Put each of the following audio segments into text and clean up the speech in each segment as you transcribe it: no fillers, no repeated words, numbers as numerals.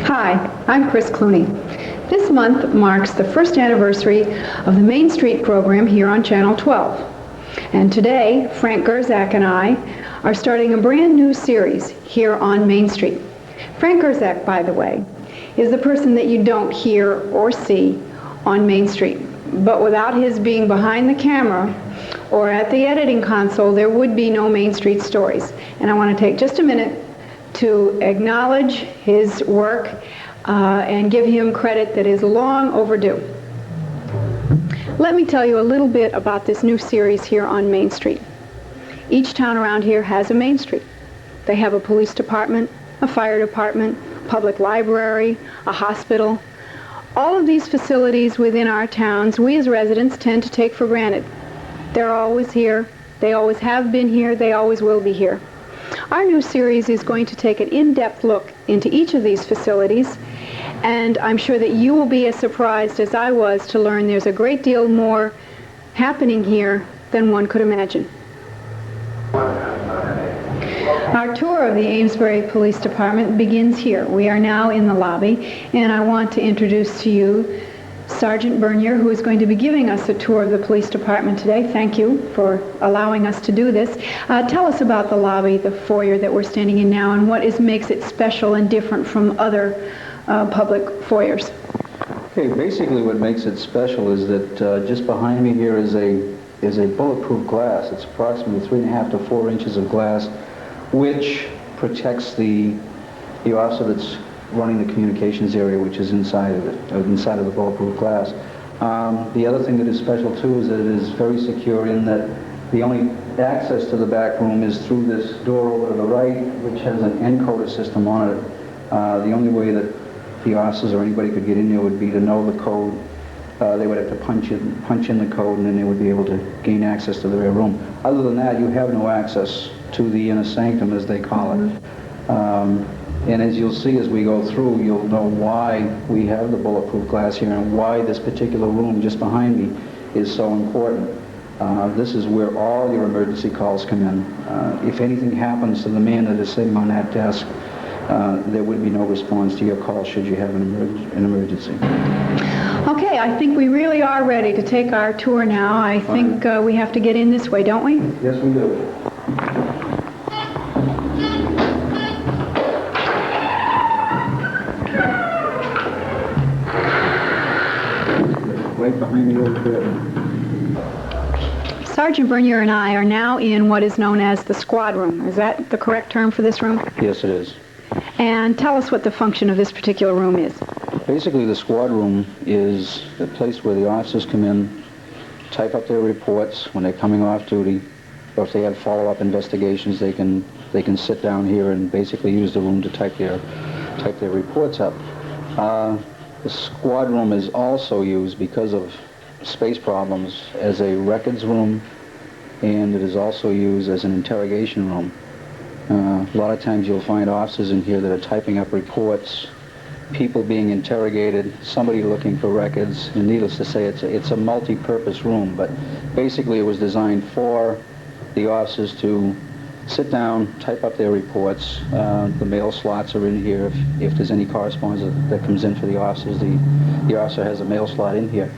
Hi, I'm Chris Cluney. This month marks the first anniversary of the Main Street program here on Channel 12. And today, Frank Gurczak and I are starting a brand new series here on Main Street. Frank Gurczak, by the way, is the person that you don't hear or see on Main Street. But without his being behind the camera or at the editing console, there would be no Main Street stories. And I want to take just a minute to acknowledge his work and give him credit that is long overdue. Let me tell you a little bit about this new series here on Main Street. Each town around here has a Main Street. They have a police department, a fire department, public library, a hospital. All of these facilities within our towns, we as residents tend to take for granted. They're always here, they always have been here, they always will be here. Our new series is going to take an in-depth look into each of these facilities, and I'm sure that you will be as surprised as I was to learn there's a great deal more happening here than one could imagine. Our tour of the Amesbury Police Department begins here. We are now in the lobby, and I want to introduce to you Sergeant Bernier, who is going to be giving us a tour of the police department today. Thank you for allowing us to do this. Tell us about the lobby, the foyer that we're standing in now, and what makes it special and different from other public foyers. Okay, basically what makes it special is that just behind me here is a bulletproof glass. It's approximately 3.5 to 4 inches of glass, which protects the officer that's running the communications area, which is inside of it, inside of the bulletproof glass. The other thing that is special too is that it is very secure in that the only access to the back room is through this door over to the right, which has an encoder system on it. The only way that the officers or anybody could get in there would be to know the code. They would have to punch in the code, and then they would be able to gain access to the rear room. Other than that, you have no access to the inner sanctum, as they call it. And as you'll see as we go through, you'll know why we have the bulletproof glass here and why this particular room just behind me is so important. This is where all your emergency calls come in. If anything happens to the man that is sitting on that desk, there would be no response to your call should you have an emergency. Okay, I think we really are ready to take our tour now. I think we have to get in this way, don't we? Yes, we do. Right behind me over there. Sergeant Bernier and I are now in what is known as the squad room. Is that the correct term for this room? Yes, it is. And tell us what the function of this particular room is. Basically, the squad room is the place where the officers come in, type up their reports when they're coming off duty, or if they have follow-up investigations, they can sit down here and basically use the room to type their reports up. The squad room is also used, because of space problems, as a records room, and it is also used as an interrogation room. A lot of times you'll find officers in here that are typing up reports, people being interrogated, somebody looking for records, and needless to say, it's a multi-purpose room, but basically it was designed for the officers to sit down, type up their reports. The mail slots are in here. If there's any correspondence that comes in for the officers, the officer has a mail slot in here.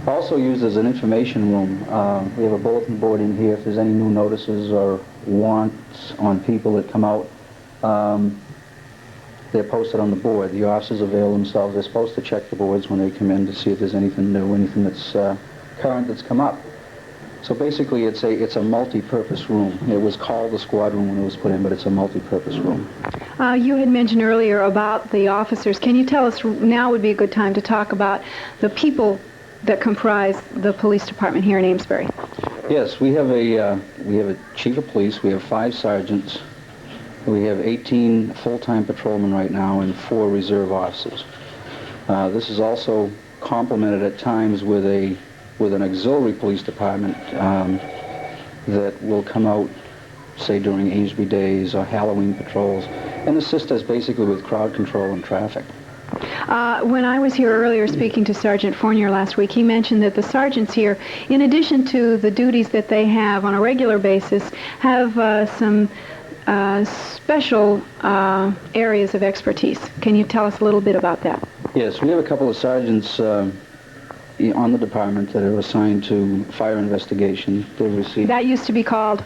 Also used as an information room. We have a bulletin board in here. If there's any new notices or wants on people that come out, they're posted on the board. The officers avail themselves. They're supposed to check the boards when they come in to see if there's anything new, anything that's current that's come up. So basically, it's a multi-purpose room. It was called the squad room when it was put in, but it's a multi-purpose room. You had mentioned earlier about the officers. Can you tell us, now would be a good time to talk about the people that comprise the police department here in Amesbury? Yes, we have a chief of police. We have 5 sergeants. We have 18 full-time patrolmen right now and 4 reserve officers. This is also complemented at times with an auxiliary police department that will come out, say, during Amesbury Days or Halloween patrols, and assist us basically with crowd control and traffic. When I was here earlier speaking to Sergeant Fournier last week, he mentioned that the sergeants here, in addition to the duties that they have on a regular basis, have some special areas of expertise. Can you tell us a little bit about that? Yes, we have a couple of sergeants on the department that are assigned to fire investigation. They receive. That used to be called?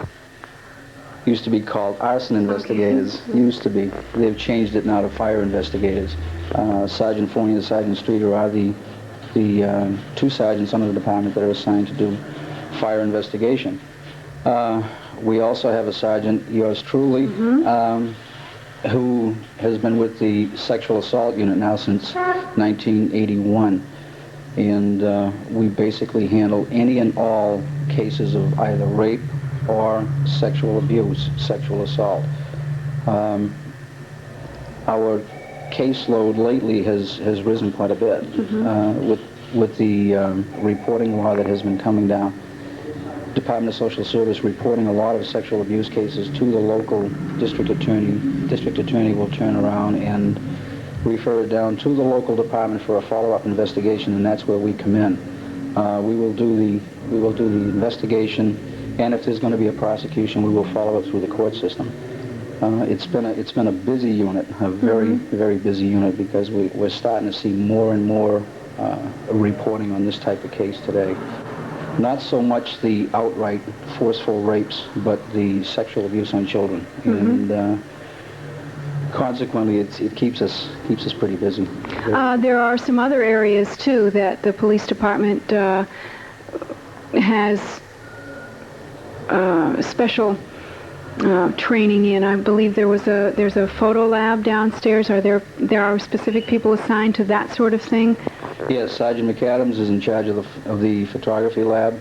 Used to be called arson investigators. Okay. Used to be. They've changed it now to fire investigators. Sergeant Forney and Sergeant Streeter are the two sergeants under the department that are assigned to do fire investigation. We also have a sergeant, yours truly, who has been with the sexual assault unit now since 1981. And we basically handle any and all cases of either rape or sexual abuse, sexual assault. Our caseload lately has risen quite a bit with the reporting law that has been coming down. Department of Social Service reporting a lot of sexual abuse cases to the local district attorney. District attorney will turn around and refer it down to the local department for a follow-up investigation, and that's where we come in. We will do the investigation, and if there's going to be a prosecution, we will follow it through the court system. It's been a busy unit, a very busy unit, because we're starting to see more and more reporting on this type of case today. Not so much the outright forceful rapes, but the sexual abuse on children, and consequently, it keeps us pretty busy. There are some other areas too that the police department has special training in. I believe there's a photo lab downstairs. There are specific people assigned to that sort of thing? Yes, Sergeant McAdams is in charge of the photography lab.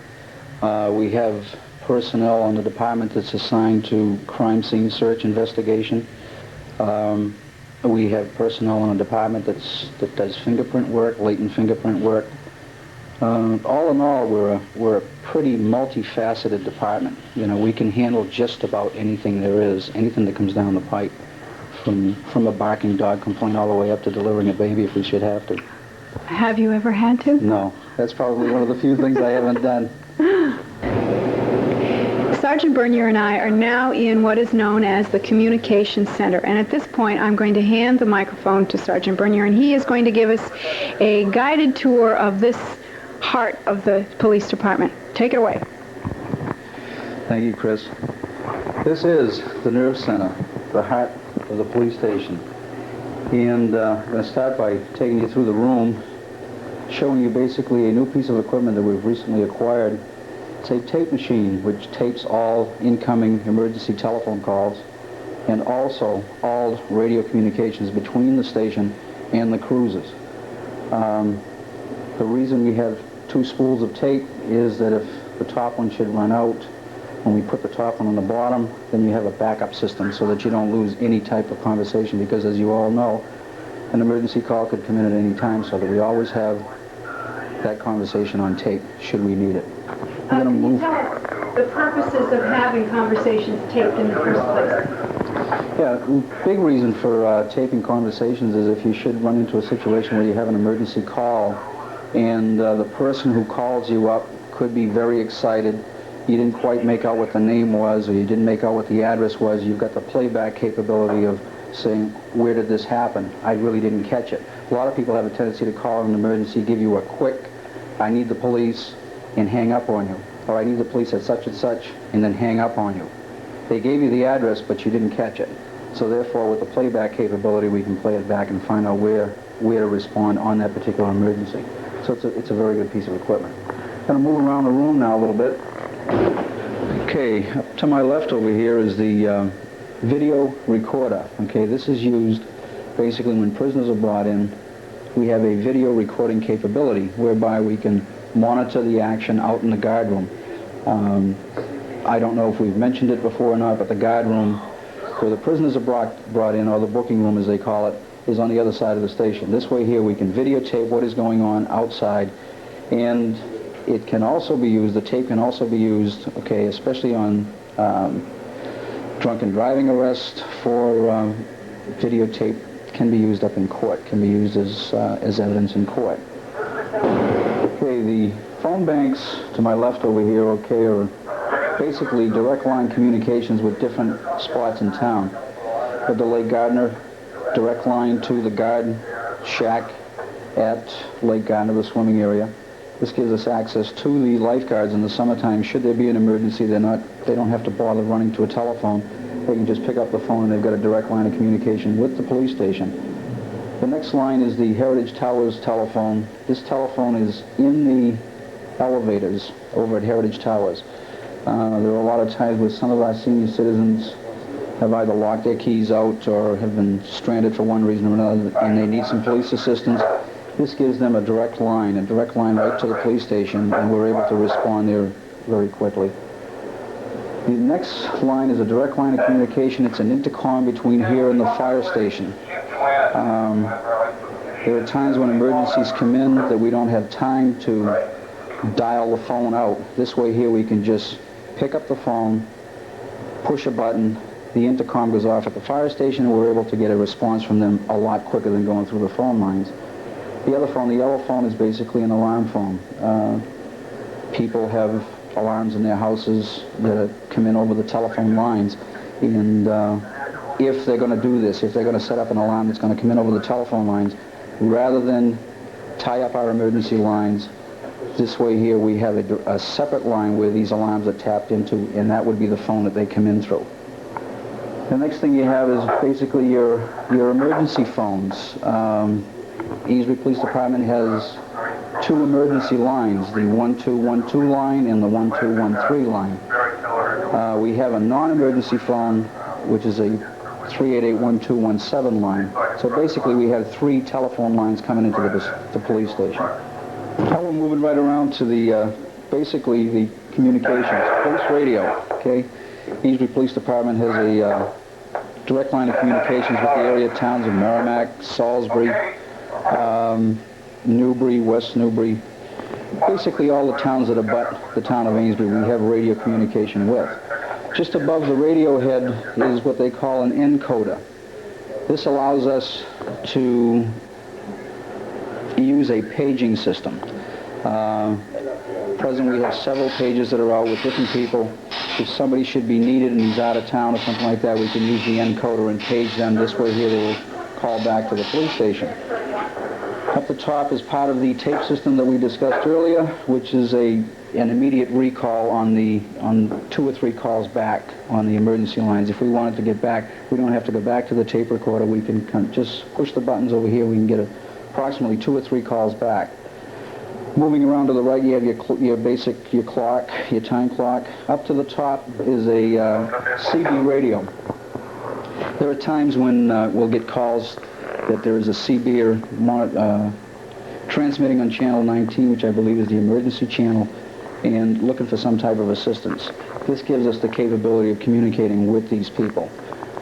We have personnel on the department that's assigned to crime scene search investigation. We have personnel in the department that does fingerprint work, latent fingerprint work. All in all, we're a pretty multifaceted department. You know, we can handle just about anything there is, anything that comes down the pipe, from a barking dog complaint all the way up to delivering a baby if we should have to. Have you ever had to? No, that's probably one of the few things I haven't done. Sergeant Bernier and I are now in what is known as the Communications Center, and at this point I'm going to hand the microphone to Sergeant Bernier, and he is going to give us a guided tour of this heart of the police department. Take it away. Thank you, Chris. This is the nerve center, the heart of the police station. And I'm going to start by taking you through the room, showing you basically a new piece of equipment that we've recently acquired. It's a tape machine which tapes all incoming emergency telephone calls and also all radio communications between the station and the cruisers. The reason we have two spools of tape is that if the top one should run out, when we put the top one on the bottom, then you have a backup system so that you don't lose any type of conversation, because as you all know, an emergency call could come in at any time, so that we always have that conversation on tape should we need it. We're going to move. Can you tell us the purposes of having conversations taped in the first place? Yeah, big reason for taping conversations is if you should run into a situation where you have an emergency call and the person who calls you up could be very excited. You didn't quite make out what the name was, or you didn't make out what the address was. You've got the playback capability of saying, where did this happen? I really didn't catch it. A lot of people have a tendency to call an emergency, give you a quick, I need the police, and hang up on you. Or I need the police at such and such, and then hang up on you. They gave you the address, but you didn't catch it. So therefore, with the playback capability, we can play it back and find out where to respond on that particular emergency. So it's a very good piece of equipment. I'm going to move around the room now a little bit. Okay, up to my left over here is the video recorder. Okay, this is used basically when prisoners are brought in. We have a video recording capability whereby we can monitor the action out in the guard room. I don't know if we've mentioned it before or not, but the guard room where the prisoners are brought in, or the booking room as they call it, is on the other side of the station. This way here we can videotape what is going on outside, and it can also be used, the tape can also be used, okay, especially on drunken driving arrest, for videotape. Can be used up in court, can be used as evidence in court. Okay, the phone banks to my left over here, okay, are basically direct line communications with different spots in town. At the Lake Gardner, direct line to the guard shack at Lake Gardner, the swimming area. This gives us access to the lifeguards in the summertime. Should there be an emergency, they don't have to bother running to a telephone. They can just pick up the phone and they've got a direct line of communication with the police station. The next line is the Heritage Towers telephone. This telephone is in the elevators over at Heritage Towers. There are a lot of times where some of our senior citizens have either locked their keys out or have been stranded for one reason or another, and they need some police assistance. This gives them a direct line right to the police station, and we're able to respond there very quickly. The next line is a direct line of communication. It's an intercom between here and the fire station. There are times when emergencies come in that we don't have time to dial the phone out. This way here we can just pick up the phone, push a button, the intercom goes off at the fire station, and we're able to get a response from them a lot quicker than going through the phone lines. The other phone, the yellow phone, is basically an alarm phone. People have alarms in their houses that come in over the telephone lines, and if they're going to do this, if they're going to set up an alarm that's going to come in over the telephone lines, rather than tie up our emergency lines, this way here we have a separate line where these alarms are tapped into, and that would be the phone that they come in through. The next thing you have is basically your emergency phones. Amesbury Police Department has two emergency lines, the 1212 line and the 1213 line. We have a non-emergency phone, which is a 388-1217 line. So basically we have three telephone lines coming into the police station. Now we're moving right around to the, basically the communications. Police radio, okay? Amesbury Police Department has a direct line of communications with the area towns of Merrimack, Salisbury, Newbury, West Newbury, basically all the towns that abut the town of Amesbury we have radio communication with. Just above the radio head is what they call an encoder. This allows us to use a paging system. Presently we have several pages that are out with different people. If somebody should be needed and he's out of town or something like that, we can use the encoder and page them. This way here they will call back to the police station. Up the top is part of the tape system that we discussed earlier, which is an immediate recall on 2 or 3 calls back on the emergency lines. If we wanted to get back, we don't have to go back to the tape recorder. We can just push the buttons over here. We can get approximately 2 or 3 calls back. Moving around to the right, you have your clock, your time clock. Up to the top is a CB radio. There are times when we'll get calls that there is a CB transmitting on channel 19, which I believe is the emergency channel, and looking for some type of assistance. This gives us the capability of communicating with these people.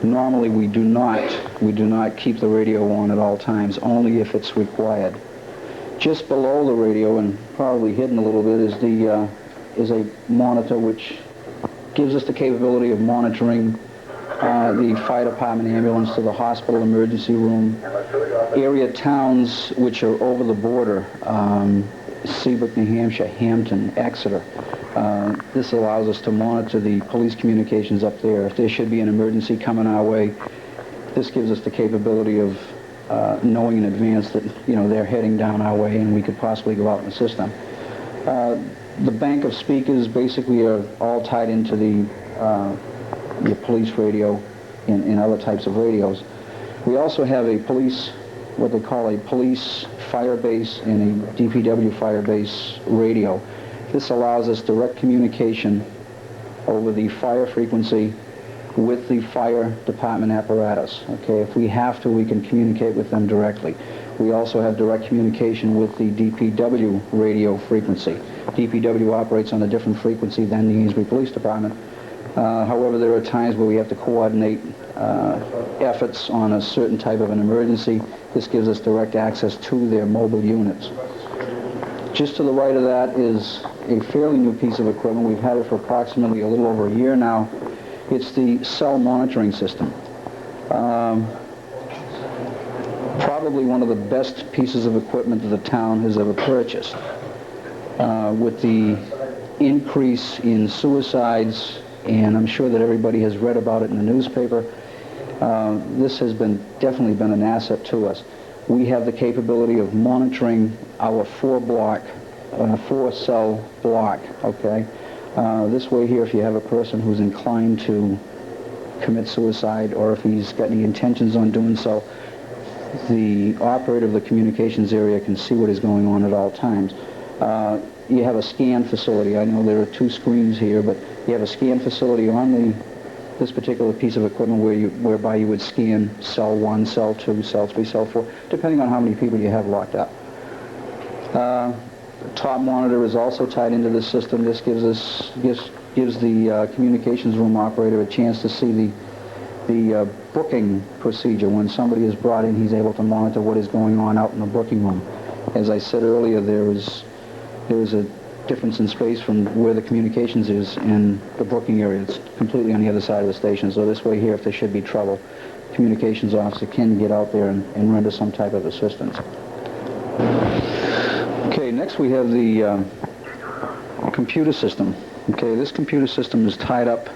Normally we do not keep the radio on at all times, only if it's required. Just below the radio, and probably hidden a little bit, is a monitor which gives us the capability of monitoring the fire department ambulance to the hospital emergency room, area towns which are over the border, Seabrook, New Hampshire, Hampton, Exeter. This allows us to monitor the police communications up there. If there should be an emergency coming our way, this gives us the capability of knowing in advance that they're heading down our way and we could possibly go out and assist them. The bank of speakers basically are all tied into your police radio and other types of radios. We also have what they call a police fire base and a DPW fire base radio. This allows us direct communication over the fire frequency with the fire department apparatus. Okay, if we have to, we can communicate with them directly. We also have direct communication with the DPW radio frequency. DPW operates on a different frequency than the Amesbury Police Department. However, there are times where we have to coordinate efforts on a certain type of an emergency. This gives us direct access to their mobile units. Just to the right of that is a fairly new piece of equipment. We've had it for approximately a little over a year now. It's the cell monitoring system. Probably one of the best pieces of equipment that the town has ever purchased. With the increase in suicides, and I'm sure that everybody has read about it in the newspaper. This has definitely been an asset to us. We have the capability of monitoring our four-cell block, okay? This way here, if you have a person who's inclined to commit suicide, or if he's got any intentions on doing so, the operator of the communications area can see what is going on at all times. You have a scan facility. I know there are two screens here, but you have a scan facility on this particular piece of equipment whereby you would scan cell 1, cell 2, cell 3, cell 4, depending on how many people you have locked up. The top monitor is also tied into the system. This gives the communications room operator a chance to see the booking procedure. When somebody is brought in, he's able to monitor what is going on out in the booking room. As I said earlier, there is a difference in space from where the communications is in the booking area. It's completely on the other side of the station. So this way here, if there should be trouble, the communications officer can get out there and render some type of assistance. Okay, next we have the computer system. Okay, this computer system is tied up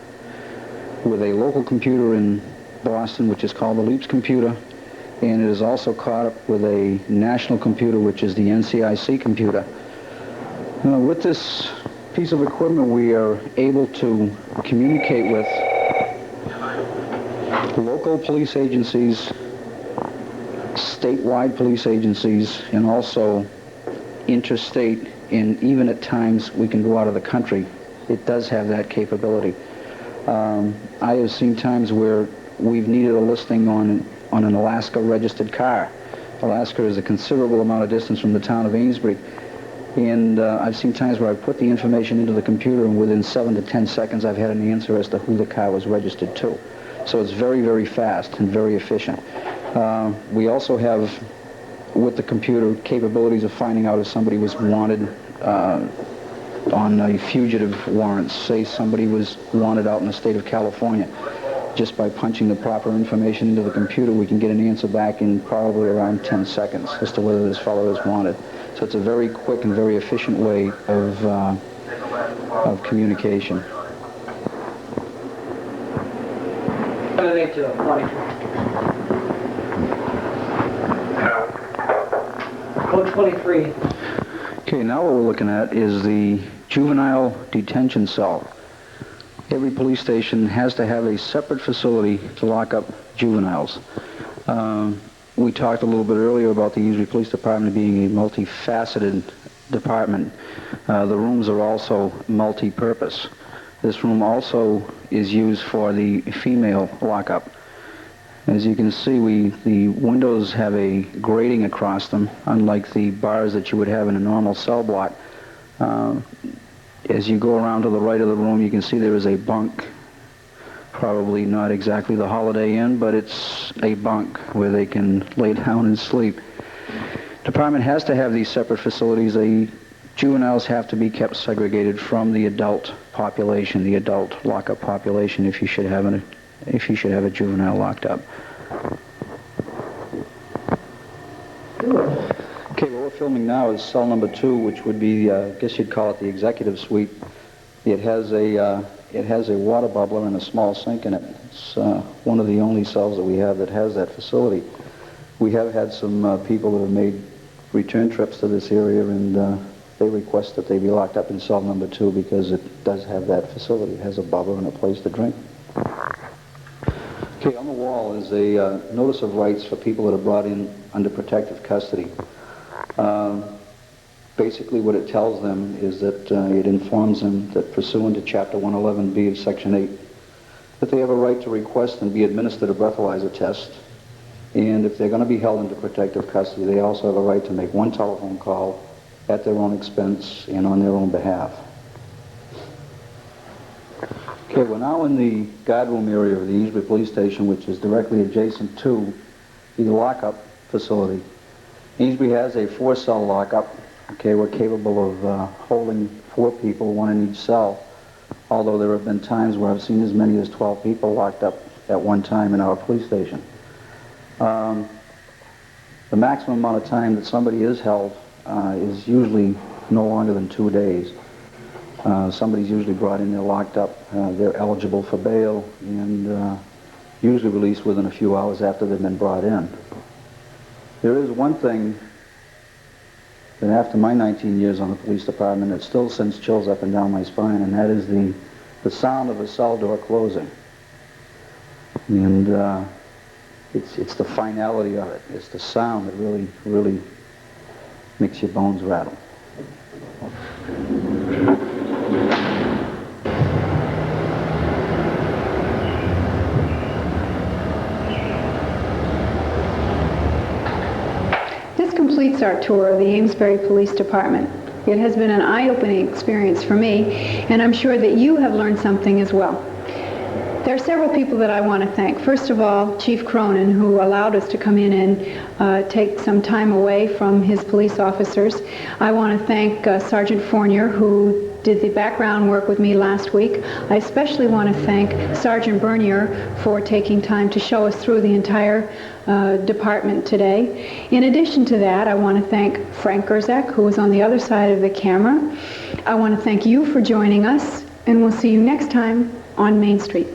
with a local computer in Boston, which is called the Leaps computer, and it is also caught up with a national computer, which is the NCIC computer. With this piece of equipment, we are able to communicate with local police agencies, statewide police agencies, and also interstate, and even at times we can go out of the country. It does have that capability. I have seen times where we've needed a listing on an Alaska registered car. Alaska is a considerable amount of distance from the town of Amesbury. And I've seen times where I've put the information into the computer, and within 7 to 10 seconds I've had an answer as to who the car was registered to. So it's very, very fast and very efficient. We also have, with the computer, capabilities of finding out if somebody was wanted on a fugitive warrant. Say somebody was wanted out in the state of California. Just by punching the proper information into the computer, we can get an answer back in probably around 10 seconds as to whether this fellow is wanted. So it's a very quick and very efficient way of communication. Code 23. Okay, now what we're looking at is the juvenile detention cell. Every police station has to have a separate facility to lock up juveniles. We talked a little bit earlier about the Amesbury Police Department being a multifaceted department. The rooms are also multi-purpose. This room also is used for the female lockup. As you can see, the windows have a grating across them, unlike the bars that you would have in a normal cell block. As you go around to the right of the room, you can see there is a bunk. Probably not exactly the Holiday Inn, but it's a bunk where they can lay down and sleep. Department has to have these separate facilities. The juveniles have to be kept segregated from the adult population, the adult lockup population, if you should have a juvenile locked up. Okay, what we're filming now is cell number 2, which would be, I guess you'd call it the executive suite. It has a water bubbler and a small sink in it. It's one of the only cells that we have that has that facility. We have had some people that have made return trips to this area, and they request that they be locked up in cell number 2 because it does have that facility. It has a bubbler and a place to drink. Okay, on the wall is a notice of rights for people that are brought in under protective custody. Basically what it tells them is that it informs them that pursuant to Chapter 111B of Section 8, that they have a right to request and be administered a breathalyzer test. And if they're going to be held into protective custody, they also have a right to make one telephone call at their own expense and on their own behalf. Okay, we're now in the guardroom area of the Amesbury Police Station, which is directly adjacent to the lockup facility. Amesbury has a 4-cell lockup. Okay, we're capable of holding 4 people, 1 in each cell, although there have been times where I've seen as many as 12 people locked up at one time in our police station. The maximum amount of time that somebody is held is usually no longer than 2 days. Somebody's usually brought in, they're locked up, they're eligible for bail, and usually released within a few hours after they've been brought in. There is one thing that after my 19 years on the police department, it still sends chills up and down my spine, and that is the sound of a cell door closing. And it's the finality of it. It's the sound that really, really makes your bones rattle. This completes our tour of the Amesbury Police Department. It has been an eye-opening experience for me, and I'm sure that you have learned something as well. There are several people that I want to thank. First of all, Chief Cronin, who allowed us to come in and take some time away from his police officers. I want to thank Sergeant Fournier, who did the background work with me last week. I especially want to thank Sergeant Bernier for taking time to show us through the entire department today. In addition to that, I want to thank Frank Gurczak, who was on the other side of the camera. I want to thank you for joining us, and we'll see you next time on Main Street.